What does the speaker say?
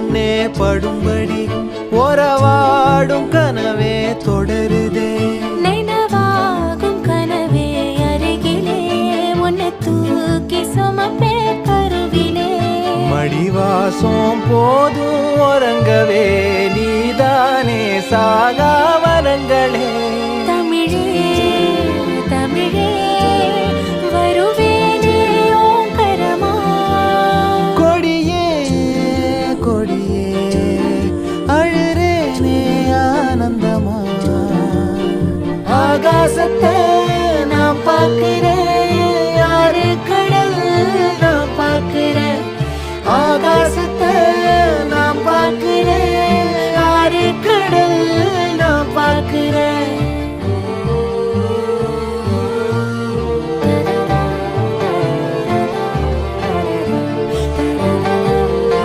கண்ணே படும்படி உறவாடும் கனவே தொடருதே நினைவாகும் கனவே அருகிலே உன்னை தூக்கி சுமப்பே கருவிலே மடிவாசம் போதும் உறங்கவே நீதானே சாகா வரங்களே தமிழே தமிழே வருவேனே ஓங்கரமா கொடியே கொடியே அழுறேனே ஆனந்தமா ஆகாசத்தை நான் பார்க்கிறேன் யாரு கடல் நான் பார்க்கிறேன் ஆகாசத்தை